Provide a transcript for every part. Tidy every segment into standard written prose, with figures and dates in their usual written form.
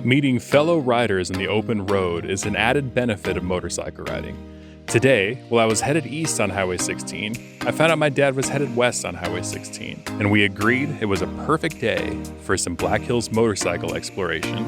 Meeting fellow riders in the open road is an added benefit of motorcycle riding. Today, while I was headed east on Highway 16, I found out my dad was headed west on Highway 16, and we agreed it was a perfect day for some Black Hills motorcycle exploration.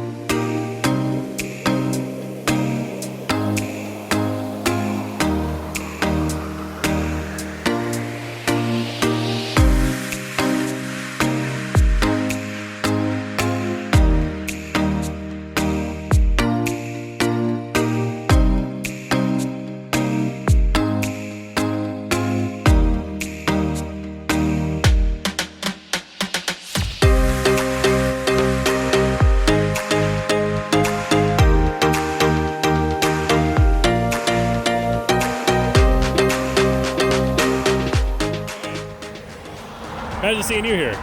Imagine seeing you here.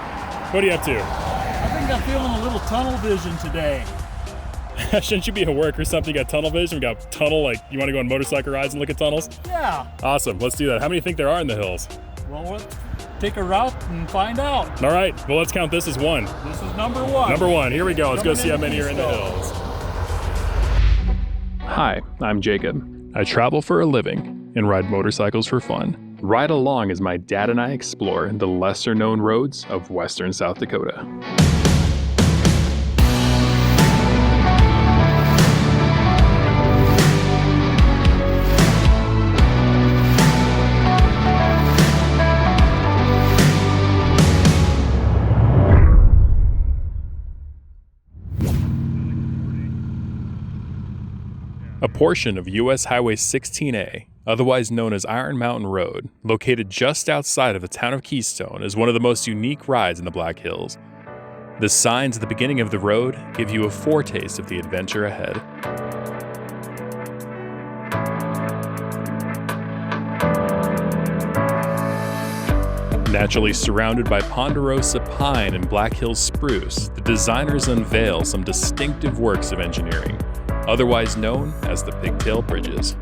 What are you up to? I think I'm feeling a little tunnel vision today. Shouldn't you be at work or something? You got tunnel vision? We got tunnel, like you want to go on motorcycle rides and look at tunnels? Yeah. Awesome, let's do that. How many do you think there are in the hills? Well, let's take a route and find out. All right, well, let's count this as one. This is number one. Number one, here we go. Let's go see how many are in the hills. Hi, I'm Jacob. I travel for a living and ride motorcycles for fun. Ride along as my dad and I explore the lesser known roads of western South Dakota. A portion of U.S. Highway 16A, otherwise known as Iron Mountain Road, located just outside of the town of Keystone, is one of the most unique rides in the Black Hills. The signs at the beginning of the road give you a foretaste of the adventure ahead. Naturally surrounded by ponderosa pine and Black Hills spruce, the designers unveil some distinctive works of engineering, otherwise known as the Pigtail Bridges.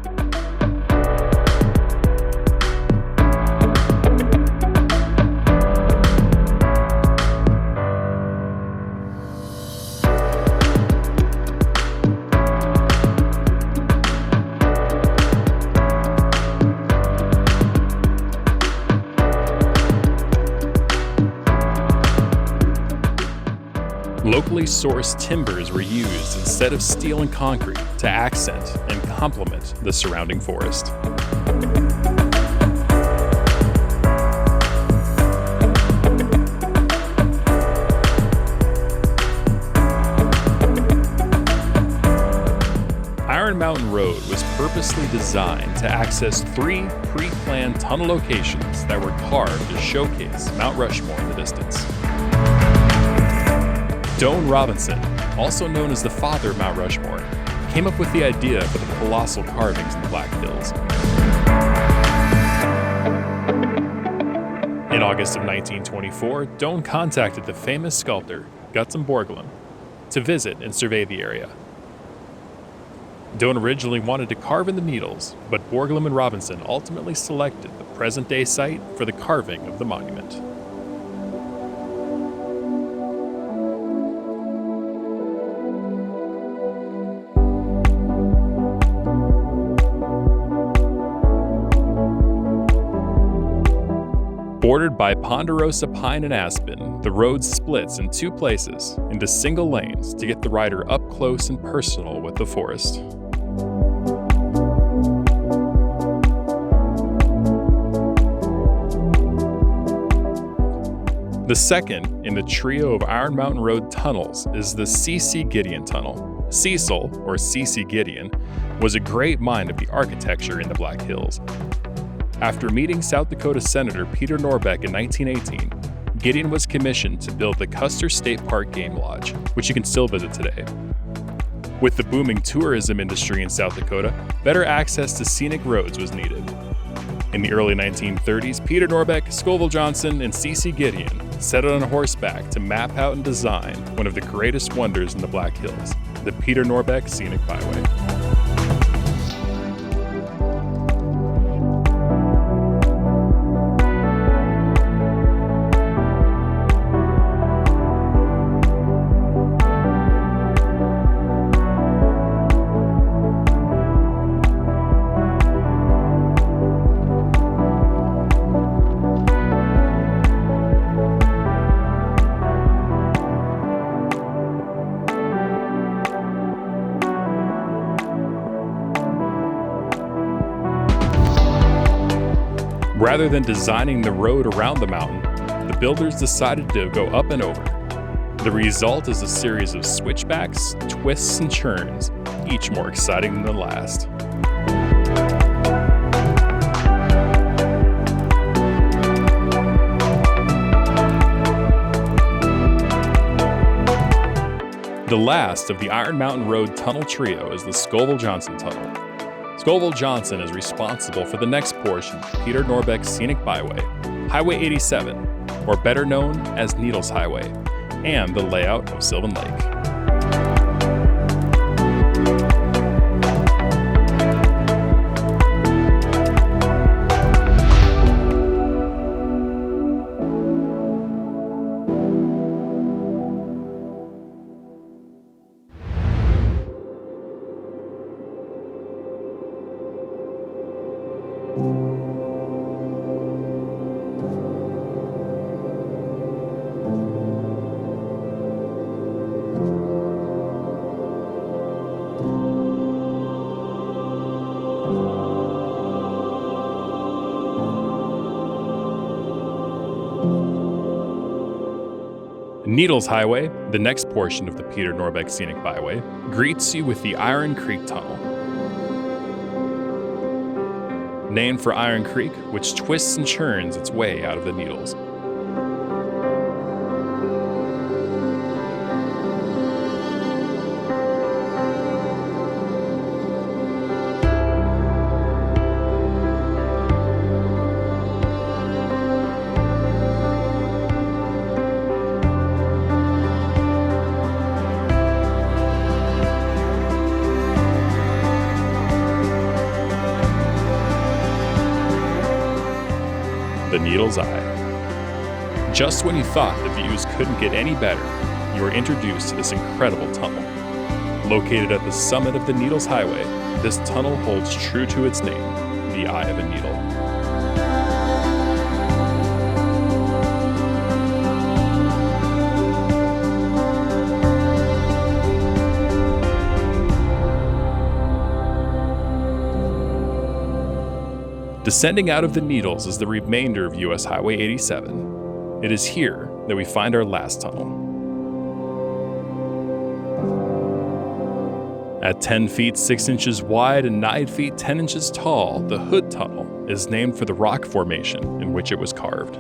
Locally sourced timbers were used instead of steel and concrete to accent and complement the surrounding forest. Iron Mountain Road was purposely designed to access 3 pre-planned tunnel locations that were carved to showcase Mount Rushmore in the distance. Doane Robinson, also known as the father of Mount Rushmore, came up with the idea for the colossal carvings in the Black Hills. In August of 1924, Doane contacted the famous sculptor, Gutzon Borglum, to visit and survey the area. Doane originally wanted to carve in the Needles, but Borglum and Robinson ultimately selected the present-day site for the carving of the monument. Bordered by ponderosa pine and aspen, the road splits in 2 places into single lanes to get the rider up close and personal with the forest. The second in the trio of Iron Mountain Road tunnels is the C.C. Gideon Tunnel. Cecil, or C.C. Gideon, was a great mind of the architecture in the Black Hills. After meeting South Dakota Senator Peter Norbeck in 1918, Gideon was commissioned to build the Custer State Park Game Lodge, which you can still visit today. With the booming tourism industry in South Dakota, better access to scenic roads was needed. In the early 1930s, Peter Norbeck, Scoval Johnson, and C.C. Gideon set out on horseback to map out and design one of the greatest wonders in the Black Hills, the Peter Norbeck Scenic Byway. Rather than designing the road around the mountain, the builders decided to go up and over. The result is a series of switchbacks, twists, and turns, each more exciting than the last. The last of the Iron Mountain Road tunnel trio is the Scoval Johnson Tunnel. Scoval Johnson is responsible for the next portion of Peter Norbeck Scenic Byway, Highway 87, or better known as Needles Highway, and the layout of Sylvan Lake. Needles Highway, the next portion of the Peter Norbeck Scenic Byway, greets you with the Iron Creek Tunnel. Named for Iron Creek, which twists and churns its way out of the Needles. The Needle's Eye. Just when you thought the views couldn't get any better, you were introduced to this incredible tunnel. Located at the summit of the Needles Highway, this tunnel holds true to its name, the Eye of a Needle. Descending out of the Needles is the remainder of US Highway 87. It is here that we find our last tunnel. At 10 feet 6 inches wide and 9 feet 10 inches tall, the Hood Tunnel is named for the rock formation in which it was carved.